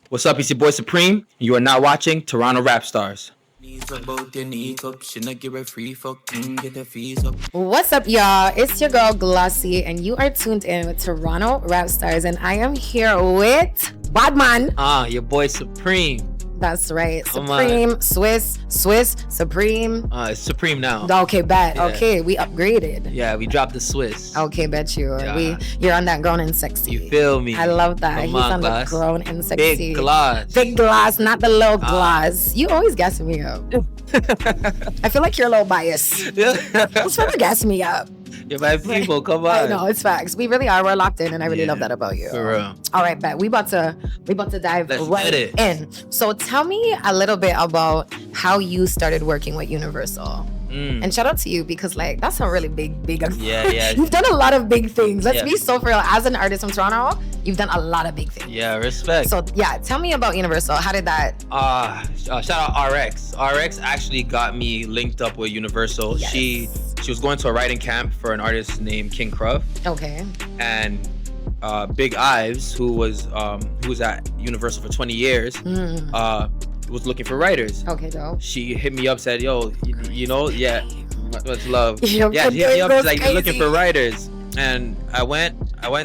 What's up? It's your boy Supreme. You are now watching Toronto Rapstars. What's up, y'all? It's your girl Glossy, and you are tuned in with Toronto Rapstars, and I am here with Badman. Your boy Supreme. That's right. Supreme, Swiss, Supreme. It's Supreme now. Okay, bet. Yeah. Okay, we upgraded. Yeah, we dropped the Swiss. Okay, bet you. Yeah. You're on that grown and sexy. You feel me? I love that. Come He's on, on the Gloss. grown and sexy. Big glass. Big glass, not the little glass. You always gas me up. I feel like you're a little biased. Just trying to gas me up. You're my people. Come on. I know, it's facts. We really are. We're locked in, and I really love that about you. For real. All right, bet. We about to dive Let's right get it. in. So tell me a little bit about how you started working with Universal. And shout out to you because that's some really big. Yeah. You've done a lot of big things. Let's Yeah. be so for real. As an artist from Toronto, you've done a lot of big things. Yeah, respect. So yeah, tell me about Universal. How did that? Shout out RX. RX actually got me linked up with Universal. Yes. She was going to a writing camp for an artist named King Cruff. Okay. And Big Ives, who was at Universal for 20 years, was looking for writers. Okay, dope. She hit me up, said, "Yo, you know, yeah, much love." Yo, Yeah, she hit me up, goes like, "You're looking crazy." for writers." And I went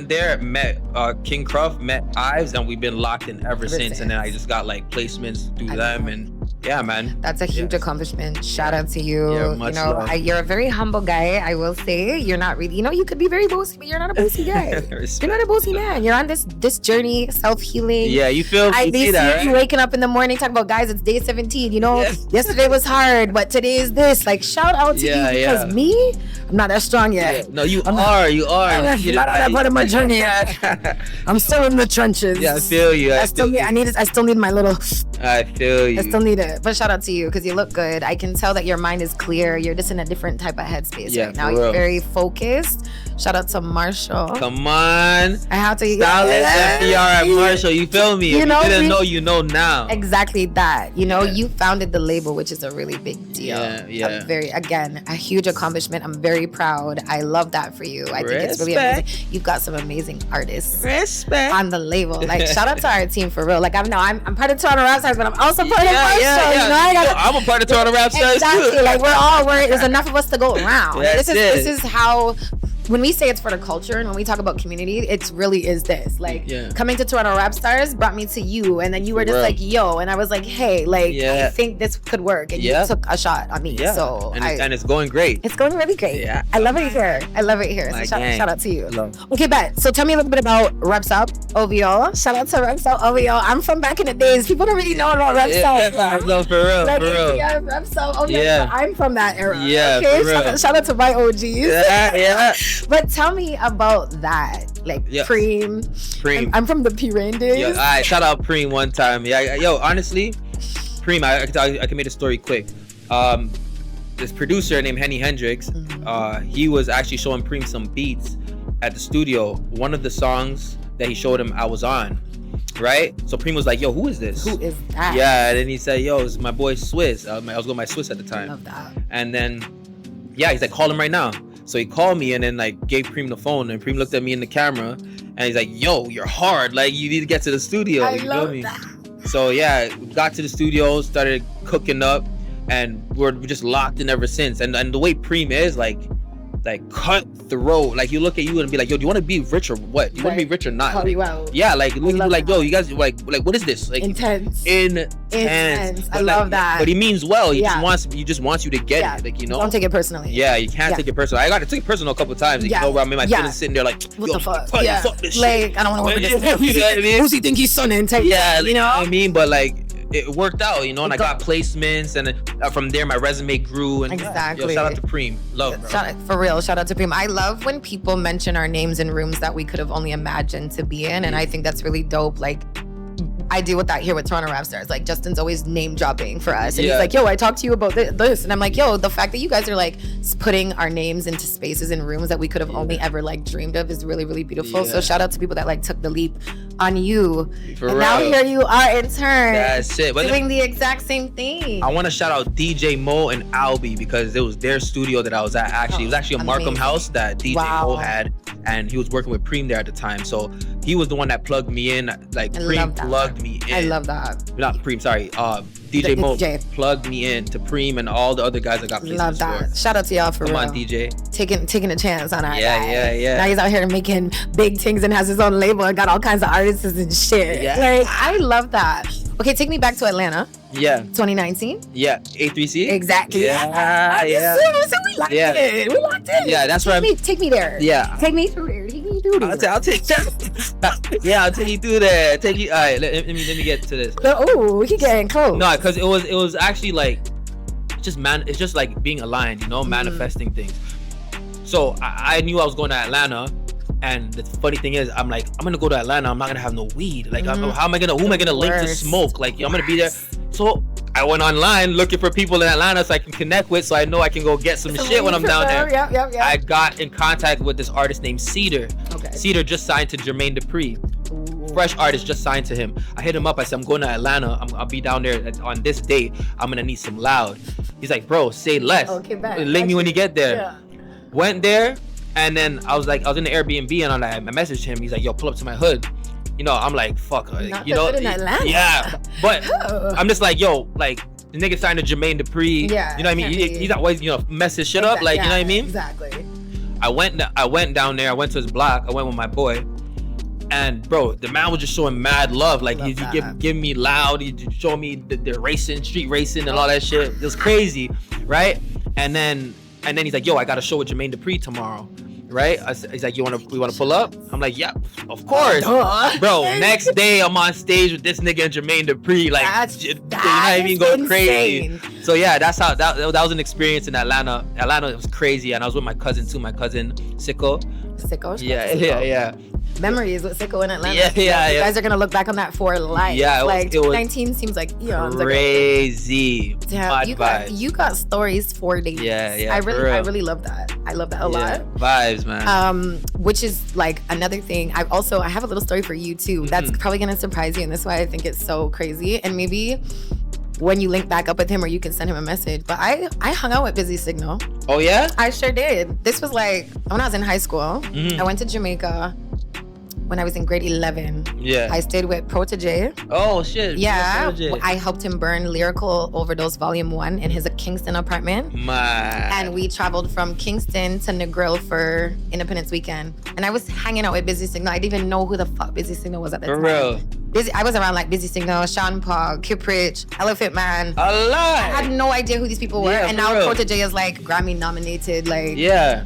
there, met King Cruff, met Ives, and we've been locked in ever since. And then I just got placements through them, and yeah, man. That's a huge accomplishment. Shout out to you. Yeah, much love. You're a very humble guy, I will say. You're not really, you could be very bossy, but you're not a bossy guy. You're not a bossy man. You're on this journey, self-healing. Yeah, you feel I you see see that, right? you waking up in the morning talking about, guys, it's day 17. Yesterday was hard, but today is this. Shout out to you because me, I'm not that strong yet. Yeah. No, you are. I'm not at that part of my journey yet. I'm still in the trenches. Yeah, I feel you. I still need my little. I feel you. I still need it. But shout out to you because you look good. I can tell that your mind is clear. You're just in a different type of headspace right now. for You're real. very focused. Shout out to Marshall. Come on. I have to. Stylist FDR at Marshall. You feel me? If you didn't know, you know now. Exactly that. You founded the label, which is a really big deal. Yeah. A huge accomplishment. I'm very proud. I love that for you. I think it's really amazing. You've got some amazing artists Respect. on the label. Shout out to our team for real. I'm part of Toronto Rapstars, but I'm also part of Marshall. Yeah. I'm a part of Toronto Rapstars exactly. too. There's enough of us to go around. That's This is how. When we say it's for the culture and when we talk about community, it really is this. Coming to Toronto Rapstars brought me to you, and then you were just yo, and I was like, hey, I think this could work, and you took a shot on me. Yeah. So and it's going great. It's going really great. Yeah. I love it here. So shout out to you. Love. Okay, bet. So tell me a little bit about Reps Up OVO. Shout out to Reps Up OVO. I'm from back in the days. People don't really know about Reps Up. No, for real. Yeah, Reps Up OVO. Yeah. I'm from that era. Yeah, Okay. for real. Shout out to my OGs. Yeah. But tell me about that. Preem. I'm from the P-Rain days. Yo, all right, shout out Preem one time. Yeah, yo, honestly, Preem, I can make the story quick. This producer named Henny Hendrix, he was actually showing Preem some beats at the studio. One of the songs that he showed him, I was on, right? So Preem was like, yo, who is this? Who is that? Yeah, and then he said, yo, it's my boy Swiss. I was with my Swiss at the time. Love that. And then, he's like, call him right now. So he called me and then gave Preem the phone, and Preem looked at me in the camera and he's like, yo, you're hard. You need to get to the studio. I you love feel me? that. So we got to the studio, started cooking up, and we're just locked in ever since. And the way Preem is, cutthroat. You look at you and be like, yo, do you want to be rich or what? Do you want to be rich or not? Call you out. Yeah, yo, you guys, what is this? Intense. Intense. I love that. But he means well. He just wants you to get it. Don't take it personally. Yeah, you can't take it personal. I took it personal a couple of times. Where I made my feelings sitting there what yo, the fuck? fuck this shit. I don't want to work with this. You know what I mean? Who's he think he's sonning? Yeah, you know what I mean? But it worked out, and I got placements, and from there my resume grew. And exactly. Shout out to Preem, love, bro. For real, shout out to Preem. I love when people mention our names in rooms that we could have only imagined to be in, and I think that's really dope. I deal with that here with Toronto Rapstars. Justin's always name dropping for us, and he's like, "Yo, I talked to you about this," and I'm like, "Yo, the fact that you guys are putting our names into spaces and rooms that we could have only ever dreamed of is really, really beautiful." So shout out to people that took the leap on you. And now here you are in turn. That's it. Doing the exact same thing. I want to shout out DJ Mo and Albie because it was their studio that I was at. Actually, it was actually a Markham house that DJ Mo had, and he was working with Preem there at the time. So he was the one that plugged me in. Preem plugged me in. I love that. Not Preem, sorry. DJ Mo DJ. plugged me in to Preem and all the other guys that got placements. Love that. Shout out to y'all for Come real. on, DJ. Taking a chance on our guy. Yeah. Now he's out here making big things and has his own label and got all kinds of artists and shit. Yeah. Like, I love that. Okay, take me back to Atlanta. Yeah. 2019. Yeah. A3C. Exactly. Yeah. So we locked in. We locked in. Yeah, that's right. Take me there. Yeah. Take me through there. Take me through there. I'll take yeah, I'll take you through there. Take you. All right, let me get to this. Oh, we keep getting close. No, because it was actually like, it's just like being aligned, you know, manifesting things. So I knew I was going to Atlanta, and the funny thing is, I'm like, I'm gonna go to Atlanta. I'm not gonna have no weed. Like, who am I gonna link to smoke? Like, I'm gonna be there. So I went online looking for people in Atlanta so I can connect with, so I know I can go get some shit when I'm down there. Yep. I got in contact with this artist named Cedar. Okay. Cedar just signed to Jermaine Dupri. Fresh artist, just signed to him. I hit him up. I said, I'm going to Atlanta. I'll be down there on this date. I'm gonna need some loud. He's like, bro, say less. Okay, back. Link me when you get there. Yeah. Went there, and then I was in the Airbnb, and I messaged him. He's like, yo, pull up to my hood. You know, I'm like, fuck. Not you know, in Atlanta. Yeah. But I'm just like, yo, like, the nigga signed to Jermaine Dupri. Yeah. You know what I mean? He's not always, mess his shit up. Like, you know what I mean? Exactly. I went down there. I went to his block. I went with my boy. And bro, the man was just showing mad love. Like, he give me loud. He showed me the racing, street racing, and all that shit. It was crazy, right? And then he's like, yo, I got a show with Jermaine Dupri tomorrow, right? He's like, we want to pull up? I'm like, yeah, of course, bro. Next day, I'm on stage with this nigga and Jermaine Dupri, like, you know what I mean, going crazy. So yeah, that's how that was an experience in Atlanta. Atlanta was crazy, and I was with my cousin too. My cousin Sicko. Yeah. Memories with Sicko in Atlanta. Yeah. You guys are gonna look back on that for life. Yeah, like 2019 seems like eons ago. Crazy. Damn, you got stories for days. Yeah. I really love that. I love that a lot. Vibes, man. Which is like another thing. I have a little story for you too. That's probably gonna surprise you, and that's why I think it's so crazy. And maybe when you link back up with him, or you can send him a message. But I hung out with Busy Signal. Oh yeah? I sure did. This was like when I was in high school. I went to Jamaica when I was in grade 11. Yeah. I stayed with Protege. Oh shit. Yeah. I helped him burn Lyrical Overdose Volume 1 in his Kingston apartment. And we traveled from Kingston to Negril for Independence Weekend. And I was hanging out with Busy Signal. I didn't even know who the fuck Busy Signal was at the time. For real. I was around like Busy Signal, Sean Paul, Kip Rich, Elephant Man. A lot. I had no idea who these people were. And now Protege is like Grammy nominated, like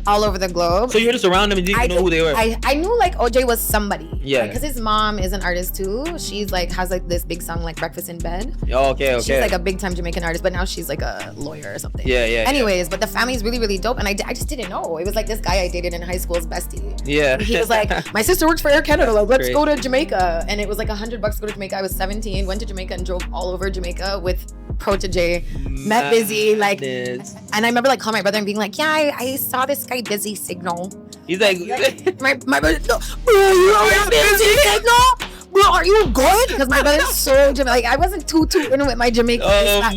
all over the globe. So you're just around them and you didn't know who they were? I knew like OJ was somebody. Yeah. Because his mom is an artist too. She's like, has like this big song like Breakfast in Bed. Okay. She's like a big time Jamaican artist, but now she's like a lawyer or something. Yeah. Anyways, but the family's really, really dope. And I just didn't know. It was like this guy I dated in high school's bestie. Yeah. And he was like, my sister works for Air Canada. Like, let's go to Jamaica. And it was like $100 to go to Jamaica. I was 17, went to Jamaica and drove all over Jamaica with Protege. Met Busy, like, and I remember like calling my brother and being like, yeah, I saw this guy Busy Signal. He's like my brother, no, bro, you know Busy Signal? Bro, are you good? Because my brother's so Jamaican. Like, I wasn't too in with my Jamaican. Oh my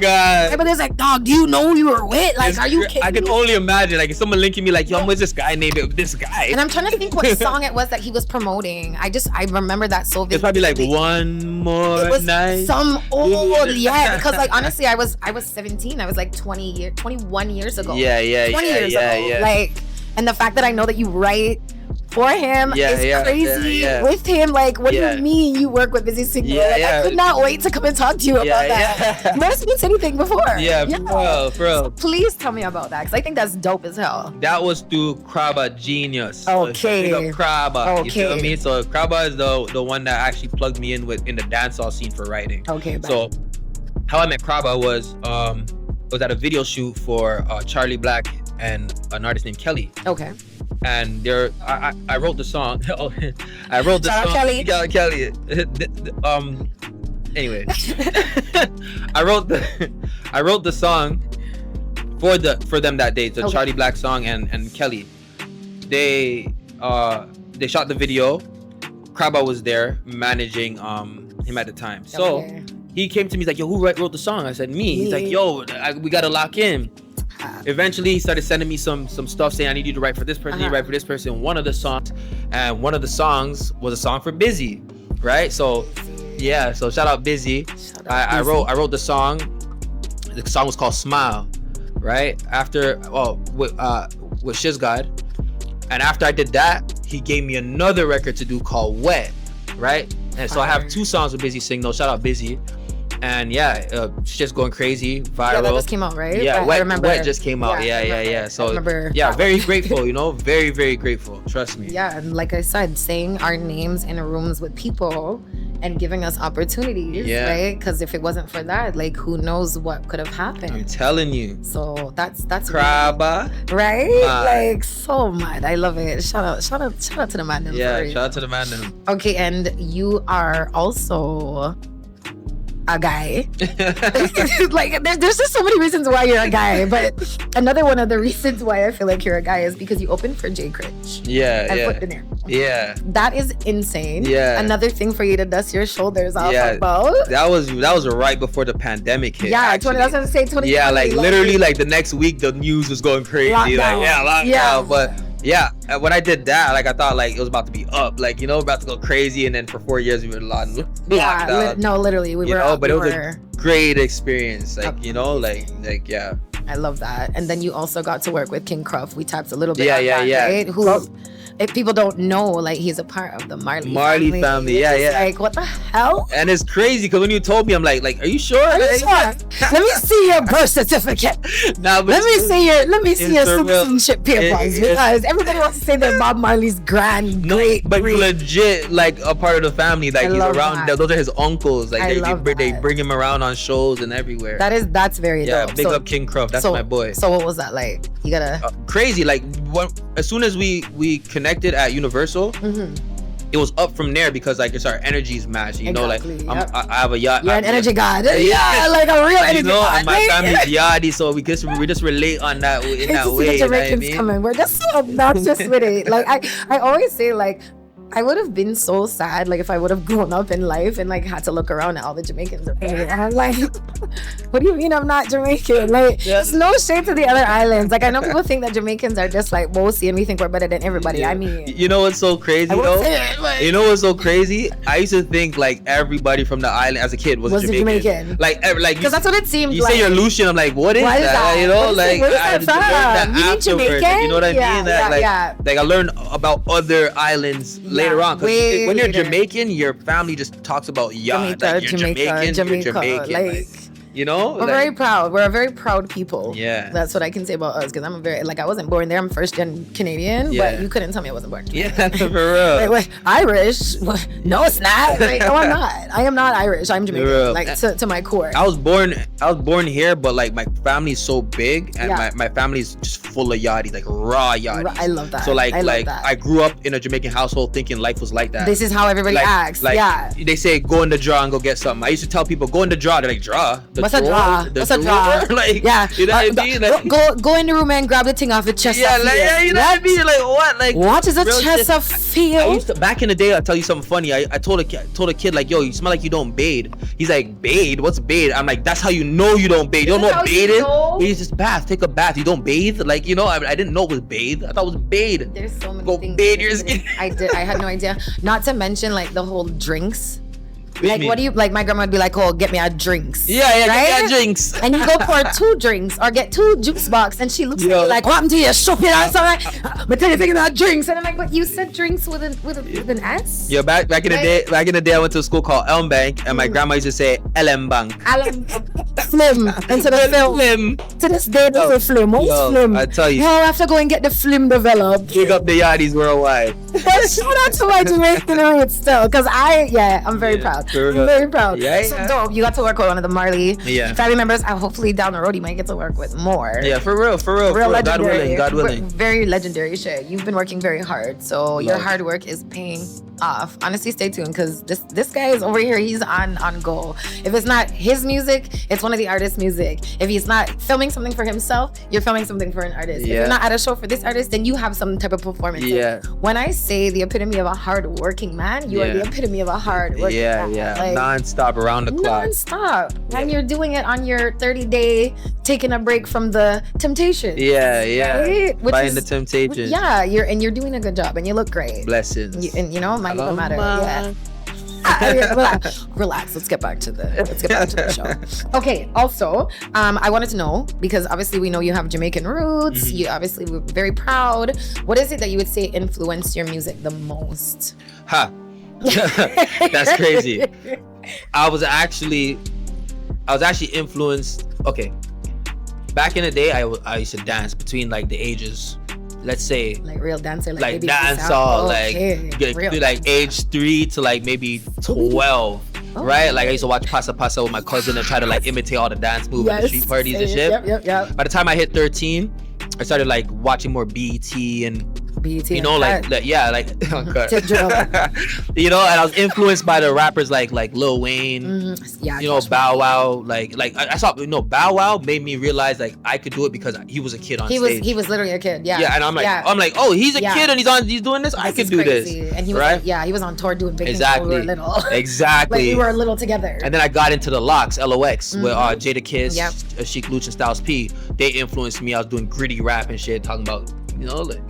God. My brother's like, dog, do you know who you were with? Like, are you kidding I can only imagine, like, if someone linking me like, yo, I'm with this guy named this guy. And I'm trying to think what song it was that he was promoting. I remember that so vividly. It's probably like One More It was Night. some old, because like honestly, I was 17. I was like 21 years ago. 20 years ago. Like, and the fact that I know that you write for him is crazy. With him, like, what do you mean you work with Busy Signal? I could not wait to come and talk to you about that. You never seen anything before. For real. Please tell me about that, because I think that's dope as hell. That was through Kraba Genius. Okay. So Kraba. Okay. You feel me? So Kraba is the one that actually plugged me in the dancehall scene for writing. Okay. So how I met Kraba was at a video shoot for Charlie Black and an artist named Kelly. Okay. And I wrote the song. I wrote the song. Kelly. Anyway, I wrote the song for them that day. The Charlie Black song and Kelly. They shot the video. Kraba was there managing him at the time. So he came to me, he's like, yo, who wrote the song? I said, me. He's like, yo, we gotta lock in. Eventually he started sending me some stuff saying I need you to write for this person, you write for this person. One of the songs was a song for Busy, right? So Yeah, so shout out Busy. I wrote the song. The song was called Smile, right? After with Shiz God. And after I did that, he gave me another record to do called Wet, right? And so I have 2 songs with Busy Signal. Shout out Busy. And yeah, shit's going crazy, viral. Yeah, that just came out, right? Yeah, Wet just came out. Yeah. So yeah, very grateful, you know, very, very grateful. Trust me. Yeah, and like I said, saying our names in rooms with people and giving us opportunities, right? Because if it wasn't for that, like, who knows what could have happened? I'm telling you. So that's Kraba, right? Like, so mad. I love it. Shout out to the man. Yeah, shout out to the man. Okay, and you are also a guy. Like, there's just so many reasons why you're a guy, but another one of the reasons why I feel like you're a guy is because you opened for Jay Critch. Yeah, Put in there. Yeah, that is insane. Yeah, another thing for you to dust your shoulders off about. That was right before the pandemic hit. Yeah, 2020. Yeah, like literally, like the next week the news was going crazy. Lockdown. Like lockdown. But yeah, when I did that, like I thought like it was about to be up, like, you know, about to go crazy, and then for 4 years we were locked down. No, literally we were. But it was a great experience, like, you know, like yeah. I love that. And then you also got to work with King Cruff. We tapped a little bit. Yeah. Right? Who, if people don't know, like, he's a part of the Marley family. Yeah. Like, what the hell? And it's crazy because when you told me, I'm like, are you sure? Let me see your birth certificate. Let me see your citizenship papers, because everybody wants to say they're Bob Marley's great. But legit, like, a part of the family. Like, he's around. Those are his uncles. Like, they bring him around on shows and everywhere. That's very dope. Big up King Cruff. That's my boy. So what was that like? You gotta crazy. Like, as soon as we connected at Universal, it was up from there because, like, it's our energies match. You know, like, I have a yacht. You're an energy god. Yeah, like a real energy god. And my family's yachty, so we just relate on that in that way. The Jamaicans coming. We're just so obnoxious with it. Like, I always say, like, I would have been so sad, like, if I would have grown up in life and, like, had to look around at all the Jamaicans. And I'm like, what do you mean I'm not Jamaican? Like, there's no shade to the other islands. Like, I know people think that Jamaicans are just, like, bossy and we think we're better than everybody. Yeah. I mean, you know what's so crazy, though? You know what's so crazy? I used to think, like, everybody from the island as a kid was Jamaican. Like, because that's what it seemed like. You say you're Lucian, I'm like, what is that? You know, like, I learned that afterwards. Like, you know what I mean? Like, I learned about other islands later on, because when you're Jamaican, your family just talks about yacht. Like, you're Jamaican. Like, you know, we're very proud. We're a very proud people. Yeah, that's what I can say about us. Because I'm I wasn't born there. I'm first gen Canadian, but you couldn't tell me I wasn't born. Yeah, for real. Like, Irish? No, it's not. Like, no, I'm not. I am not Irish. I'm Jamaican. Like, to my core. I was born here, but, like, my family's so big, and my family's just full of yachties, like raw yachties. I love that. So I grew up in a Jamaican household thinking life was like that. This is how everybody acts. Like, they say go in the draw and go get something. I used to tell people go in the draw. They're like, draw. What's a draw? What's a draw? Like, you know what I mean? Like, go in the room and grab the thing off the chest. You know what I mean? Like, what? Like, what is a chest of feel? Back in the day, I'll tell you something funny. I told a kid, like, yo, you smell like you don't bathe. He's like, bathe? What's bathe? I'm like, that's how you know you don't bathe. You don't know what bathe is? He's just bath. Take a bath. You don't bathe? Like, you know, I didn't know it was bathe. I thought it was bathe. There's so many go things. Bathe your skin. I had no idea. Not to mention, like, the whole drinks. Like, what do you, like, my grandma would be like, oh, get me a drinks. Yeah, right? Get me a drinks. And you go pour 2 drinks or get 2 juice box, and she looks at you like, what happened to you? Shopping or something? But then you're thinking about drinks, and I'm like, but you said drinks with an S? Yeah, back in the day, I went to a school called Elm Bank, and my grandma used to say LM Bank. Flim. Instead of film. To this day, there's a flim. What's flim? I tell you. Yo, I have to go and get the flim developed. Big up the yardies worldwide. Shout out to my Jamaican roots still, because I'm very proud. I'm very proud. So dope. You got to work with one of the Marley family members. Hopefully down the road you might get to work with more. Yeah, for real. God willing. Very legendary shit. You've been working very hard, so your hard work is paying off. Honestly, stay tuned, because this guy is over here. He's on go. If it's not his music, it's one of the artist's music. If he's not filming something for himself, you're filming something for an artist. If you're not at a show for this artist, then you have some type of performance. Yeah. When I say the epitome of a hard-working man, you are the epitome of a hard-working man. Like, non-stop, around the clock. Non-stop. And you're doing it on your 30-day, taking a break from the temptation. Right? Fighting the temptation. Yeah, you're doing a good job, and you look great. Blessings. You know, might even matter. Relax. Let's get back to the show. Okay. Also, I wanted to know, because obviously we know you have Jamaican roots. You obviously were very proud. What is it that you would say influenced your music the most? That's crazy. I was actually influenced. Okay, back in the day, I used to dance between like the ages, let's say like real dancer, like dancehall, like age 3 to like maybe 12. Right, like I used to watch Pasa Pasa with my cousin and try to like imitate all the dance moves at the street parties and shit. Yep. By the time I hit 13, I started like watching more BET and you know, like yeah, like you know, and I was influenced by the rappers like Lil Wayne, you know, Bow Wow, like I saw, you know, Bow Wow made me realize like I could do it because he was a kid on stage. He was literally a kid, yeah, and I'm like, oh, he's a kid and he's doing this. I could do this, and he was right? He was on tour doing big things when we were little. Exactly. Like we were little together. And then I got into the LOX, LOX, with Jada Kiss, Sheik Luch, and Styles P. They influenced me. I was doing gritty rap and shit, talking about, you know, like,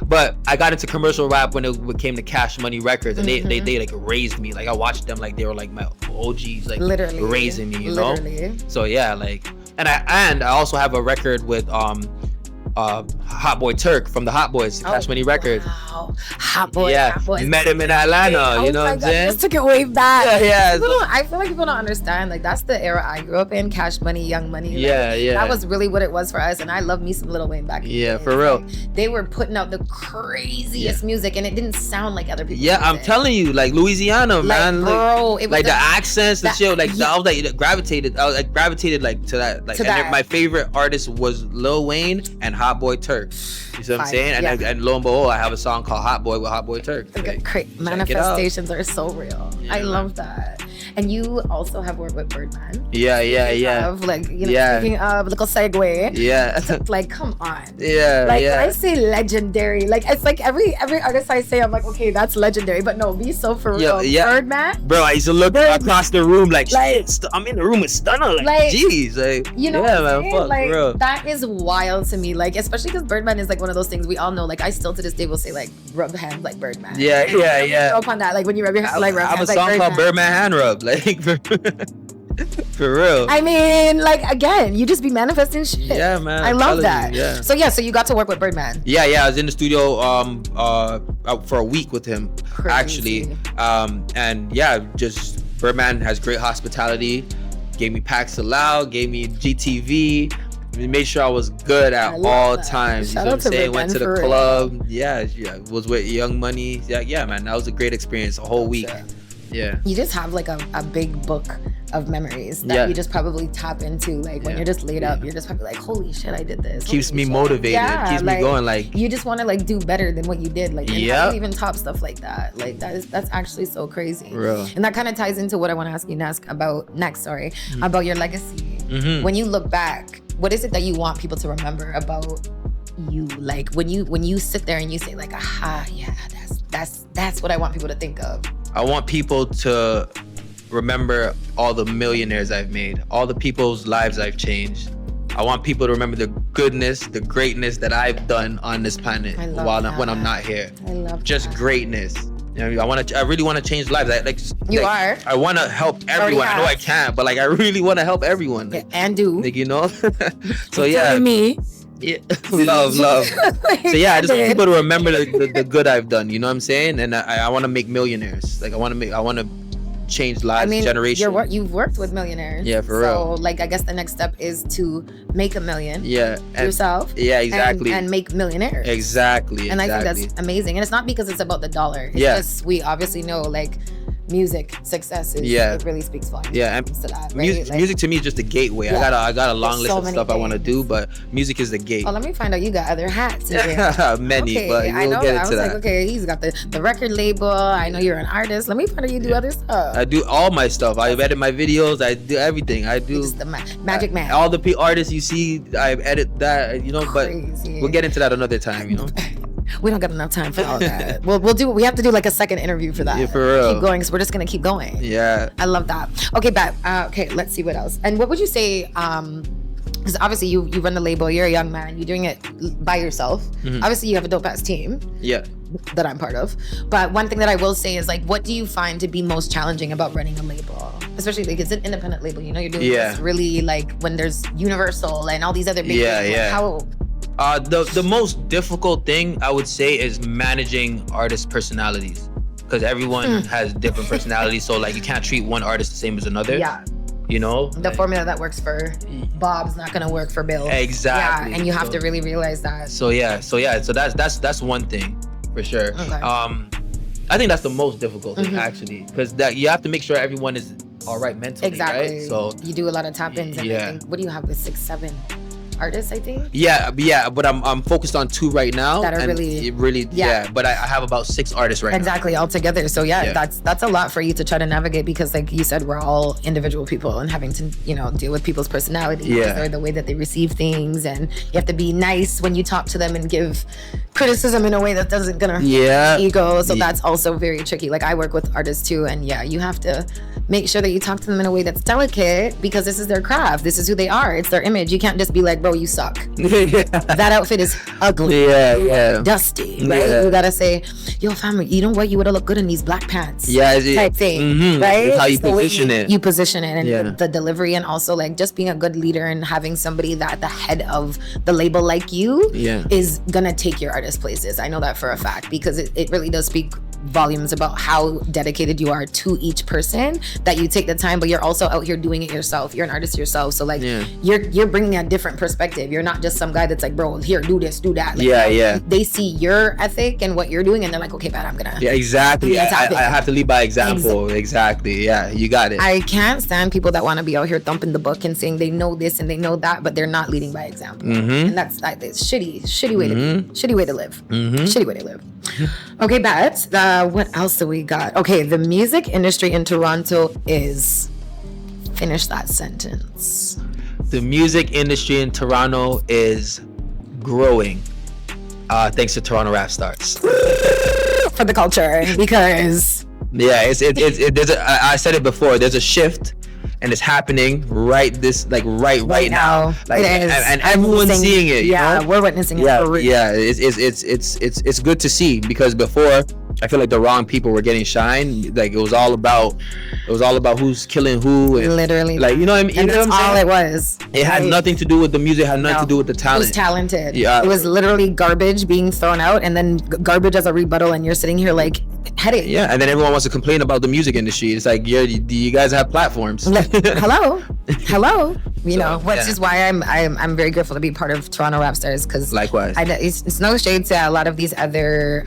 but I got into commercial rap when it came to Cash Money Records, and they like raised me. Like I watched them like they were like my OGs, like literally raising me, you know. So yeah, like, and I also have a record with Hot Boy Turk from the Hot Boys, Cash Money Records. Wow. Hot Boy. Met him in Atlanta. You know what I'm saying? Just took it way back. Yeah. I feel like people don't understand. Like that's the era I grew up in. Cash Money, Young Money. Like, yeah. That was really what it was for us. And I love me some Lil Wayne back in the day. For real. Like, they were putting out the craziest music, and it didn't sound like other people. Yeah, I'm telling you, like Louisiana, man. Bro, it was like the accents, the shit. Like I was like gravitated like to that. Like, and my favorite artist was Lil Wayne and Hot Boy Turk. You see what I'm saying? And lo and behold, I have a song called Hot Boy with Hot Boy Turk. Like, manifestations are so real. I love that. And you also have worked with Birdman. Yeah. Have, like, you know, speaking of little segue. Yeah. Like, come on. Yeah. Like, when I say legendary, like, it's like every artist I say, I'm like, okay, that's legendary. But no, be so for real. Yeah. Birdman. Bro, I used to look across the room like I'm in the room with Stunner. Like, jeez. Like, you know what I'm saying? Fuck, like, bro. that is wild to me. Like, especially because Birdman is like one of those things we all know. Like, I still to this day will say, like, rub hands like Birdman. Yeah. Go up on that. Like, when you rub your hands, like, rub hands like Birdman. I have a song called Birdman Hand Rub. Like, for real. I mean, like, again, you just be manifesting shit. Yeah, man. I love that. You, So you got to work with Birdman. Yeah. I was in the studio for a week with him. Crazy. Actually. And yeah, just Birdman has great hospitality. Gave me packs allowed, gave me GTV. Made sure I was good at all times. Shout you know out what I'm saying? Birdman Went to the club. Yeah. Was with Young Money. Yeah, man. That was a great experience. A whole week. Yeah. You just have like a big book of memories that you just probably tap into. Like when you're just laid up, you're just probably like, holy shit, I did this. Keeps me motivated. Keeps me going. Like, you just want to like do better than what you did. Like, and how do you even top stuff like that? Like that's actually so crazy. Real. And that kind of ties into what I want to ask you next about your legacy. When you look back, what is it that you want people to remember about you? Like when you sit there and you say like, aha, yeah, that's what I want people to think of. I want people to remember all the millionaires I've made, all the people's lives I've changed. I want people to remember the goodness, the greatness that I've done on this planet when I'm not here. I love just that. Greatness. You know, I really want to change lives. I want to help everyone. I know I can't, but like I really want to help everyone. Like, and do. Like, you know. So yeah. Me. Yeah. love. So yeah, I just want people to remember the good I've done. You know what I'm saying? And I want to make millionaires. Like I want to change lives, generations. You've worked with millionaires. Yeah, for real. So like I guess the next step is to make a million. Yeah. Yourself. Yeah, exactly. And make millionaires. Exactly. And I think that's amazing. And it's not because it's about the dollar. It's just we obviously know like music success is it really speaks volumes. Yeah, and music to me is just a gateway. I got a long list of stuff I want to do, but music is the gate. Oh, let me find out you got other hats. Many, but we'll get into that. Like, okay, he's got the record label. I know you're an artist. Let me find out you do other stuff. I do all my stuff. I edit my videos. I do everything. I do. Just the magic man. All the artists you see, I edit that. You know, Crazy. But we'll get into that another time. You know. We don't got enough time for all that. We have to do like a second interview for that. Yeah, for real. Keep going, because we're just gonna keep going. Yeah. I love that. Okay, but okay, let's see what else. And what would you say because obviously you run the label, you're a young man, you're doing it by yourself. Obviously you have a dope ass team. Yeah. That I'm part of. But one thing that I will say is like, what do you find to be most challenging about running a label? Especially like it's an independent label, you know, you're doing this really like when there's Universal and all these other big things. Like how the most difficult thing I would say is managing artist personalities, because everyone has different personalities, so like you can't treat one artist the same as another. Yeah. You know, the formula that works for Bob's not gonna work for Bill. Exactly. Yeah, and you have to really realize that. So that's one thing for sure. Okay. I think that's the most difficult thing actually, because that you have to make sure everyone is all right mentally. Exactly. Right? So you do a lot of tap-ins, and I think, what do you have with 6, 7 artists, I think? Yeah, but I'm focused on 2 right now. That are really but I have about 6 artists right now. Exactly, all together. So that's a lot for you to try to navigate, because like you said, we're all individual people and having to, you know, deal with people's personalities or the way that they receive things, and you have to be nice when you talk to them and give criticism in a way that doesn't gonna hurt ego. So that's also very tricky. Like I work with artists too, and you have to make sure that you talk to them in a way that's delicate, because this is their craft, this is who they are, it's their image. You can't just be like, bro, you suck. That outfit is ugly, dusty, right? You gotta say, yo family, you know what, you would have looked good in these black pants, type thing, right? That's how you position it. You position it, and the delivery, and also like just being a good leader and having somebody that at the head of the label like you is gonna take your artist places. I know that for a fact, because it really does speak volumes about how dedicated you are to each person, that you take the time, but you're also out here doing it yourself. You're an artist yourself, so like you're bringing a different perspective. You're not just some guy that's like, bro, here, do this, do that. Like, they see your ethic and what you're doing, and they're like, okay, but I'm gonna exactly. I have to lead by example. Exactly. Yeah, you got it. I can't stand people that want to be out here thumping the book and saying they know this and they know that, but they're not leading by example. And that's shitty way to be, shitty way to live, shitty way to live. Okay, Bat, what else do we got? Okay, the music industry in Toronto is, finish that sentence. The music industry in Toronto is growing, thanks to Toronto Rapstars. For the culture, because there's I said it before, there's a shift, and it's happening right now. Like, it is. And everyone's seeing it. You know? We're witnessing it. It's good to see, because before I feel like the wrong people were getting shine. Like it was all about who's killing who. And, literally, like, you know what I mean. And that's all it was. It had nothing to do with the music. It had nothing to do with the talent. It was talented. Yeah. It was literally garbage being thrown out, and then garbage as a rebuttal, and you're sitting here like headache. Yeah, and then everyone wants to complain about the music industry. It's like, you guys have platforms. Hello. You know, which is why I'm very grateful to be part of Toronto Rapstars, because likewise, it's no shade to a lot of these other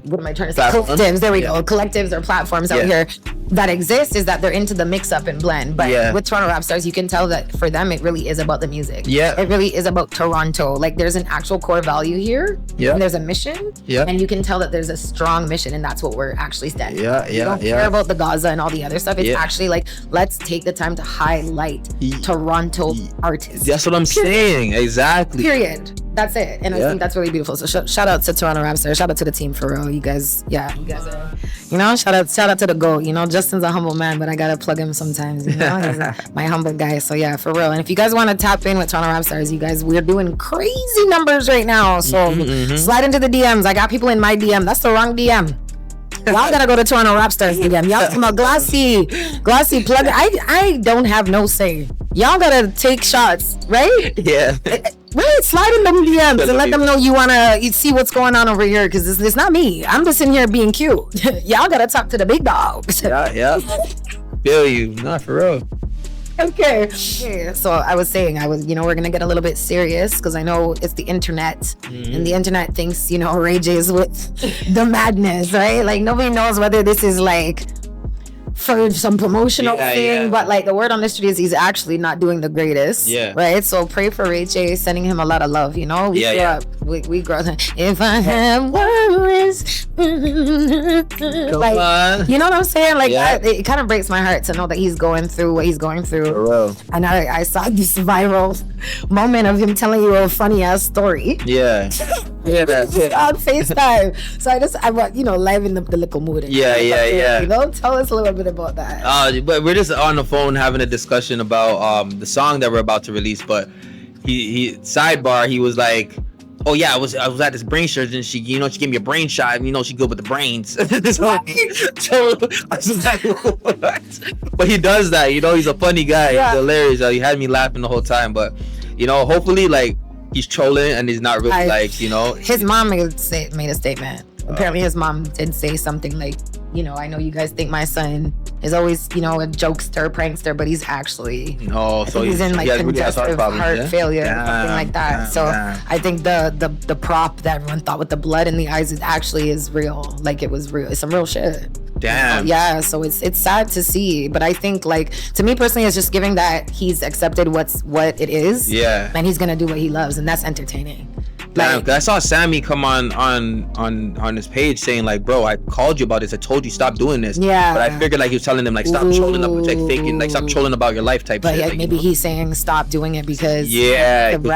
what am I trying to say? Collectives. There we go. Collectives or platforms out here that exist, is that they're into the mix up and blend. But with Toronto Rapstars, you can tell that for them, it really is about the music. Yeah. It really is about Toronto. Like there's an actual core value here. Yeah. And there's a mission. Yeah. And you can tell that there's a strong mission, and that's what we're actually standing for. You don't care about the Gaza and all the other stuff. It's actually like, let's take the time to highlight Toronto artists. That's what I'm saying. Exactly. Period. That's it. And I think that's really beautiful. So shout out to Toronto Rapstars. Shout out to the team for real. You guys are, shout out to the GOAT. You know, Justin's a humble man, but I gotta plug him sometimes. You know, he's my humble guy. So yeah, for real. And if you guys want to tap in with Toronto Rapstars, we're doing crazy numbers right now. So slide into the DMs. I got people in my DM. That's the wrong DM. Y'all gotta go to Toronto Rapstars DM. Y'all come out, Glassy plug. I don't have no say. Y'all gotta take shots, right? Yeah. Right, slide in them DMs and let them know you see what's going on over here, because it's not me. I'm just in here being cute. Y'all gotta talk to the big dogs. Yeah. Feel you. Not for real. Okay. So I was saying, we're gonna get a little bit serious, because I know it's the internet, and the internet thinks, Ray J is with the madness, right? Like nobody knows whether this is like for some promotional thing, but like the word on the street is he's actually not doing the greatest. Yeah. Right. So pray for Ray J, sending him a lot of love. We grew up. We grow up. If I have worries, like, you know what I'm saying? Like it kind of breaks my heart to know that he's going through what he's going through. For real. And I saw this viral moment of him telling you a funny ass story. Yeah. on FaceTime. So I want, liven up the little mood. Yeah. Tell us a little bit about that. But we're just on the phone having a discussion about the song that we're about to release. But he sidebar, he was like, oh yeah, I was at this brain surgeon. She gave me a brain shot. And, she good with the brains. So I was like, what? But he does that. He's a funny guy. Yeah. He's hilarious. He had me laughing the whole time. But hopefully, like, he's trolling and he's not really His mom made a statement. Apparently, his mom did say something like, I know you guys think my son is always, a jokester, prankster, but he's actually he's in like congestive heart failure, something like that. I think the prop that everyone thought with the blood in the eyes is real. Like, it was real. It's some real shit. Damn. Yeah, so it's sad to see, but I think, like, to me personally, it's just giving that he's accepted what it is. Yeah. And he's gonna do what he loves, and that's entertaining. Damn, I saw Sammy come on his page saying, like, bro, I called you about this. I told you stop doing this. Yeah. But I figured, like, he was telling them, like, stop trolling up, like, faking, like, stop trolling about your life type but shit. But like, maybe he's saying stop doing it because you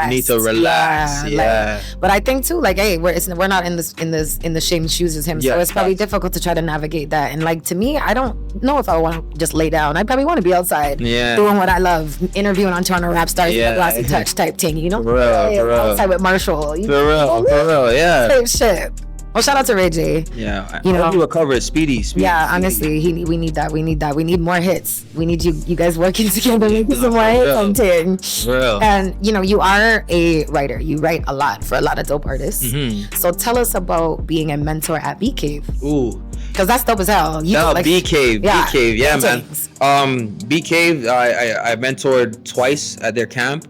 need to relax. Yeah. But I think too, like, hey, we're not in the same shoes as him, so it's probably difficult to try to navigate that. And, like, to me, I don't know if I want to just lay down. I probably want to be outside, doing what I love, interviewing on Toronto Rapstars, Glossy Touch type thing, For real. Outside with Marshall. For real, yeah. Same shit. Well, shout out to Ray J. Yeah, I do a cover of Speedy. Yeah, honestly, we need that. We need more hits. We need you guys working together, making some more hits on Ting. Real. And you are a writer. You write a lot for a lot of dope artists. Mm-hmm. So tell us about being a mentor at Bee Cave. Ooh. Because that's dope as hell. Bee Cave, yeah, man. Bee Cave, I mentored twice at their camp.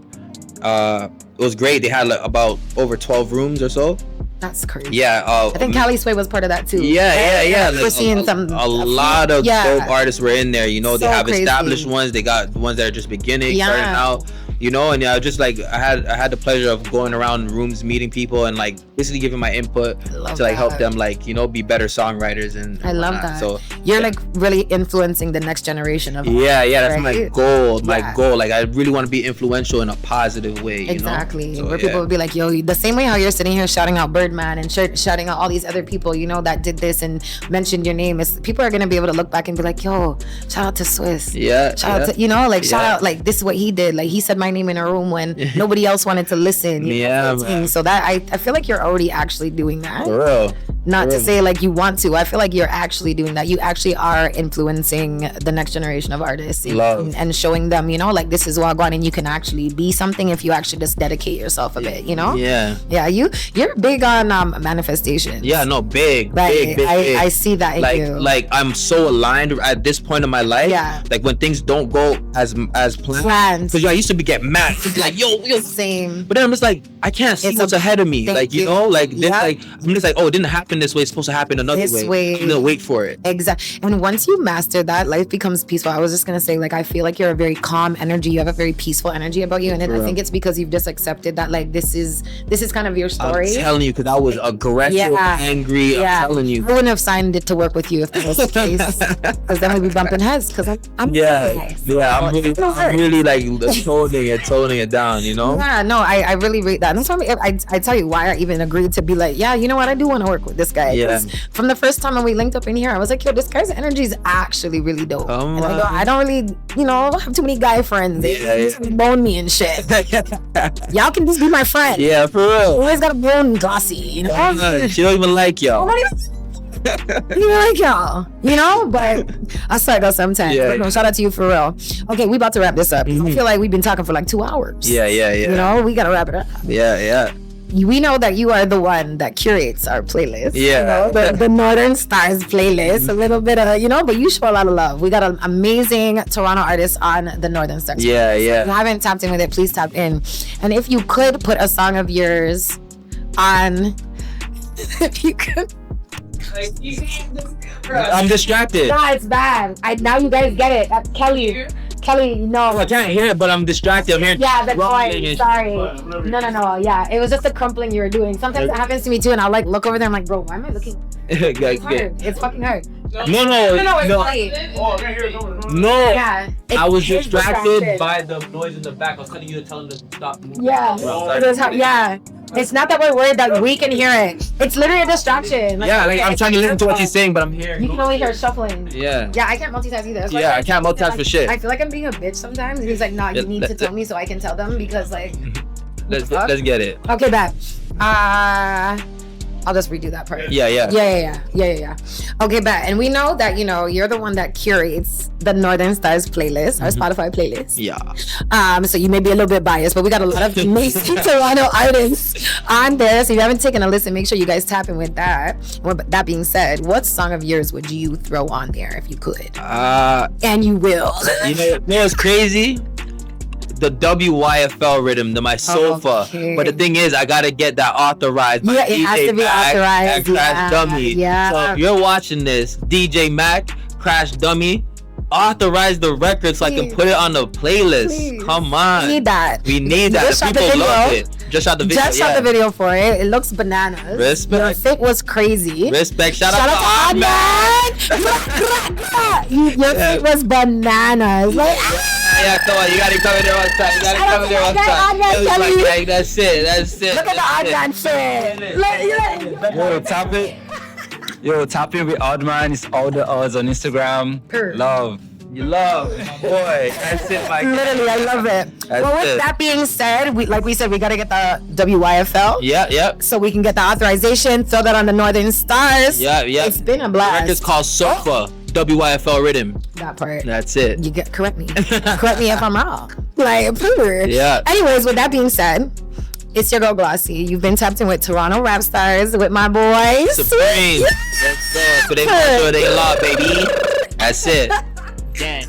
It was great. They had like about over 12 rooms or so. That's crazy. Yeah. I think Cali Sway was part of that too. Yeah. We're seeing a lot of dope artists were in there. They have established ones. They got ones that are just beginning, starting out. And just like I had the pleasure of going around rooms, meeting people, and like basically giving my input to like help them like be better songwriters and I love that. So you're like really influencing the next generation of that's my goal. My goal, like I really want to be influential in a positive way. Exactly. So, where people would be like, yo, the same way how you're sitting here shouting out Birdman and shouting out all these other people, that did this and mentioned your name. People are gonna be able to look back and be like, yo, shout out to Swiss. Shout out to shout out, like, this is what he did. Like, he said my name in a room when nobody else wanted to listen. Man. So that I feel like you're already actually doing that. For real. Not to say like you want to. I feel like you're actually doing that. You actually are influencing the next generation of artists and showing them, like, this is Wagwan, and you can actually be something if you actually just dedicate yourself a bit, Yeah, you're big on manifestation. Yeah, no, big. I see that in you. Like I'm so aligned at this point in my life. Yeah. Like when things don't go as planned. Because I used to get mad. Like, yo, same. But then I'm just like, I can't see what's ahead of me. Like, like this, like I'm just like, oh, it didn't happen this way. It's supposed to happen another way. I'm gonna wait for it. Exactly. And once you master that, life becomes peaceful. I was just gonna say, like, I feel like you're a very calm energy. You have a very peaceful energy about you, and I think it's because you've just accepted that, like, this is kind of your story. I'm telling you, because I was aggressive, angry. I'm telling you, I wouldn't have signed it to work with you if that was the case. Because then we'd be bumping heads. Because I'm nice. I'm really like toning it down. Yeah, no, I really rate that. And that's why I tell you why I even agreed to be like, yeah, you know what, I do want to work with this guy. Yeah. From the first time when we linked up in here, I was like, yo, this guy's energy is actually really dope. And I don't really, have too many guy friends. They bone me and shit. Y'all can just be my friend. Yeah, for real. You always got a bone, Glossy. She don't even like y'all. You like y'all, but I suck out sometimes. Yeah. But no, shout out to you for real. Okay, we about to wrap this up. I feel like we've been talking for like 2 hours. Yeah. We gotta wrap it up. Yeah. We know that you are the one that curates our playlist. Yeah. The Northern Stars playlist. A little bit of, but you show a lot of love. We got an amazing Toronto artist on the Northern Stars. Yeah. If you haven't tapped in with it, please tap in. And if you could put a song of yours on, if you could. I'm distracted. Nah, it's bad. Now you guys get it. That's Kelly, no. I can't hear it, but I'm distracted. I'm hearing. Yeah, that's why. Sorry. No. Yeah, it was just the crumpling you were doing. Sometimes it happens to me too, and I'll like look over there. I'm like, bro, why am I looking? It's hard. It's fucking hard. No. It's late. No. Yeah. I was distracted by the noise in the back. I was telling you to tell him to stop moving. Yeah. Yeah. It's not that we're worried that we can hear it. It's literally a distraction. Like, yeah, like I'm trying to listen to what she's saying, but I'm hearing. You can only hear shuffling. Yeah. Yeah, I can't multitask either. That's why Yeah, I can't multitask for shit. I feel like I'm being a bitch sometimes. And he's like, nah, you need to tell me so I can tell them because like. Let's get it. Okay, bet. I'll just redo that part. Yeah. Okay, bet. And we know that, you know, you're the one that curates the Northern Stars playlist, our Spotify playlist. Yeah. So you may be a little bit biased, but we got a lot of amazing Toronto artists on there. So if you haven't taken a listen, make sure you guys tap in with that. With that being said, what song of yours would you throw on there if you could? And you will. You know what's crazy? The WYFL rhythm, my sofa. Okay. But the thing is, I gotta get that authorized. Yeah, it has to be authorized. And Crash Dummy. Yeah. So if you're watching this, DJ Mac, Crash Dummy, authorize the record so I can put it on the playlist. Please. Come on. We need that. We need that. Just The people love it. Just shot the video. Just shot the video for it. It looks bananas. Respect. Your fit was crazy. Respect. Shout out to Adman. Your fit was bananas. Like, yeah, come on, you gotta come in there one time. You gotta come in there one time. It was like, that's it. Look at the Adman fit. Yo, tap in with Oddman. It's all the odds on Instagram. Love. You love, boy. That's it, my guy. Literally, I love it. Well, with that being said, we gotta get the WYFL. Yeah. So we can get the authorization, throw that on the Northern Stars. Yeah. It's been a blast. The record's called Sofa. WYFL rhythm. That part. That's it. Correct me. Correct me if I'm wrong. Like, pooh. Yeah. Anyways, with that being said, it's your girl Glossy. You've been tapped in with Toronto Rapstars with my boys. Supreme. Let's go. So they law, baby. That's it. Gang.